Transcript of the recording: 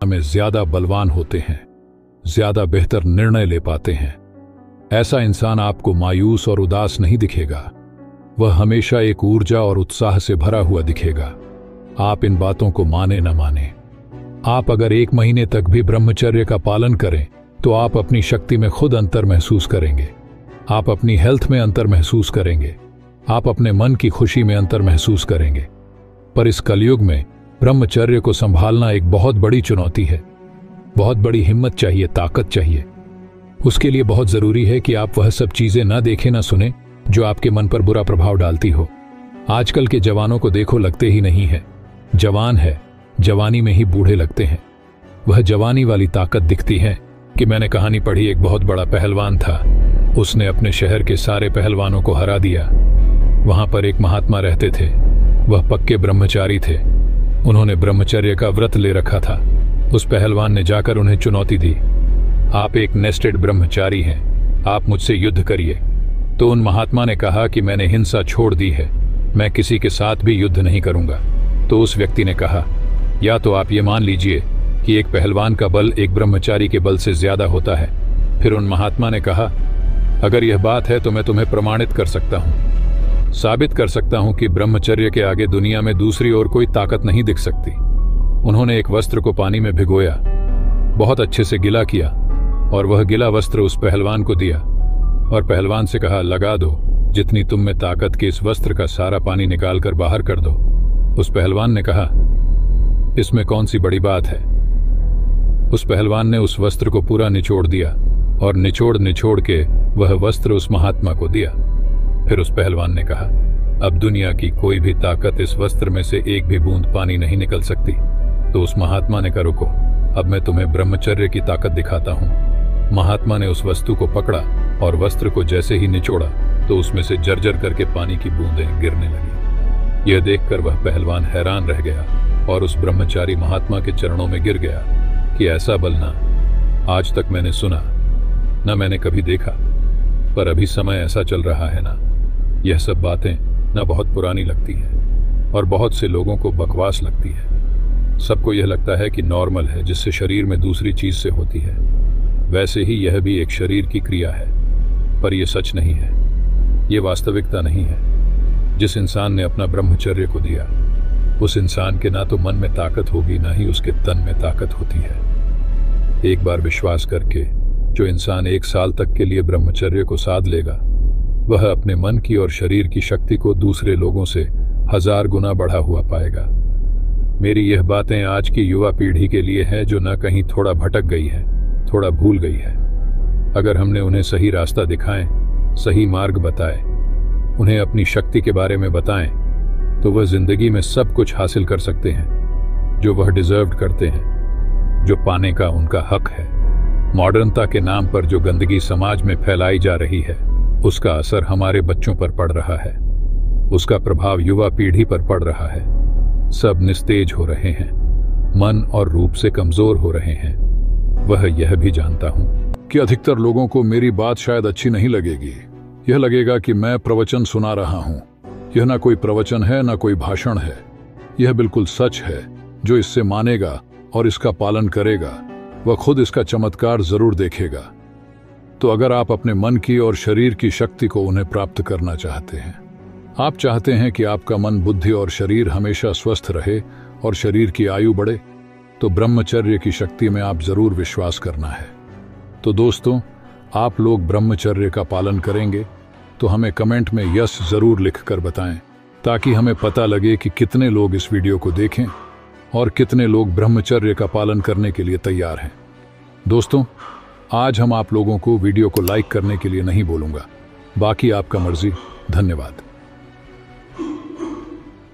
में ज्यादा बलवान होते हैं, ज्यादा बेहतर निर्णय ले पाते हैं। ऐसा इंसान आपको मायूस और उदास नहीं दिखेगा, वह हमेशा एक ऊर्जा और उत्साह से भरा हुआ दिखेगा। आप इन बातों को माने न माने, आप अगर 1 महीने तक भी ब्रह्मचर्य का पालन करें तो आप अपनी शक्ति में खुद अंतर महसूस करेंगे, आप अपनी हेल्थ में अंतर महसूस करेंगे, आप अपने मन की खुशी में अंतर महसूस करेंगे। पर इस कलयुग में ब्रह्मचर्य को संभालना एक बहुत बड़ी चुनौती है। बहुत बड़ी हिम्मत चाहिए, ताकत चाहिए। उसके लिए बहुत जरूरी है कि आप वह सब चीजें ना देखें, ना सुने जो आपके मन पर बुरा प्रभाव डालती हो। आजकल के जवानों को देखो, लगते ही नहीं है जवान है, जवानी में ही बूढ़े लगते हैं। वह जवानी वाली ताकत दिखती है कि मैंने कहानी पढ़ी, एक बहुत बड़ा पहलवान था, उसने अपने शहर के सारे पहलवानों को हरा दिया। वहां पर एक महात्मा रहते थे, वह पक्के ब्रह्मचारी थे। उन्होंने ब्रह्मचर्य का व्रत ले रखा था। उस पहलवान ने जाकर उन्हें चुनौती दी, आप एक नेस्टेड ब्रह्मचारी हैं, आप मुझसे युद्ध करिए। तो उन महात्मा ने कहा कि मैंने हिंसा छोड़ दी है, मैं किसी के साथ भी युद्ध नहीं करूंगा। तो उस व्यक्ति ने कहा, या तो आप ये मान लीजिए कि एक पहलवान का बल एक ब्रह्मचारी के बल से ज्यादा होता है। फिर उन महात्मा ने कहा, अगर यह बात है तो मैं तुम्हें प्रमाणित कर सकता हूं, साबित कर सकता हूं कि ब्रह्मचर्य के आगे दुनिया में दूसरी और कोई ताकत नहीं दिख सकती। उन्होंने एक वस्त्र को पानी में भिगोया, बहुत अच्छे से गिला किया और वह गिला वस्त्र उस पहलवान को दिया और पहलवान से कहा, लगा दो जितनी तुम में ताकत के इस वस्त्र का सारा पानी निकाल कर बाहर कर दो। उस पहलवान ने कहा, इसमें कौन सी बड़ी बात है। उस पहलवान ने उस वस्त्र को पूरा निचोड़ दिया और निचोड़ के वह वस्त्र उस महात्मा को दिया। फिर उस पहलवान ने कहा, अब दुनिया की कोई भी ताकत इस वस्त्र में से एक भी बूंद पानी नहीं निकल सकती। तो उस महात्मा ने कहा, रुको, अब मैं तुम्हें ब्रह्मचर्य की ताकत दिखाता हूं। महात्मा ने उस वस्तु को पकड़ा और वस्त्र को जैसे ही निचोड़ा तो उसमें से जर्जर करके पानी की बूंदें गिरने लगी। यह देखकर वह पहलवान हैरान रह गया और उस ब्रह्मचारी महात्मा के चरणों में गिर गया कि ऐसा बल ना आज तक मैंने सुना, न मैंने कभी देखा। पर अभी समय ऐसा चल रहा है ना, यह सब बातें ना बहुत पुरानी लगती है और बहुत से लोगों को बकवास लगती है। सबको यह लगता है कि नॉर्मल है, जिससे शरीर में दूसरी चीज से होती है। वैसे ही यह भी एक शरीर की क्रिया है, पर यह सच नहीं है, ये वास्तविकता नहीं है। जिस इंसान ने अपना ब्रह्मचर्य को दिया, उस इंसान के ना तो मन में ताकत होगी, ना ही उसके तन में ताकत होती है। एक बार विश्वास करके जो इंसान 1 साल तक के लिए ब्रह्मचर्य को साध लेगा, वह अपने मन की और शरीर की शक्ति को दूसरे लोगों से 1000 गुना बढ़ा हुआ पाएगा। मेरी यह बातें आज की युवा पीढ़ी के लिए है जो न कहीं थोड़ा भटक गई है, थोड़ा भूल गई है। अगर हमने उन्हें सही रास्ता दिखाएं, सही मार्ग बताए, उन्हें अपनी शक्ति के बारे में बताएं, तो वह जिंदगी में सब कुछ हासिल कर सकते हैं जो वह डिजर्व करते हैं, जो पाने का उनका हक है। मॉडर्नता के नाम पर जो गंदगी समाज में फैलाई जा रही है, उसका असर हमारे बच्चों पर पड़ रहा है, उसका प्रभाव युवा पीढ़ी पर पड़ रहा है। सब निस्तेज हो रहे हैं, मन और रूप से कमजोर हो रहे हैं। वह यह भी जानता हूं कि अधिकतर लोगों को मेरी बात शायद अच्छी नहीं लगेगी। यह लगेगा कि मैं प्रवचन सुना रहा हूं। यह ना कोई प्रवचन है, ना कोई भाषण है, यह बिल्कुल सच है। जो इससे मानेगा और इसका पालन करेगा, वह खुद इसका चमत्कार जरूर देखेगा। तो अगर आप अपने मन की और शरीर की शक्ति को उन्हें प्राप्त करना चाहते हैं, आप चाहते हैं कि आपका मन, बुद्धि और शरीर हमेशा स्वस्थ रहे और शरीर की आयु बढ़े, तो ब्रह्मचर्य की शक्ति में आप जरूर विश्वास करना है। तो दोस्तों, आप लोग ब्रह्मचर्य का पालन करेंगे तो हमें कमेंट में यस जरूर लिखकर बताएं, ताकि हमें पता लगे कि कितने लोग इस वीडियो को देखें और कितने लोग ब्रह्मचर्य का पालन करने के लिए तैयार हैं। दोस्तों, आज हम आप लोगों को वीडियो को लाइक करने के लिए नहीं बोलूंगा, बाकी आपका मर्जी। धन्यवाद।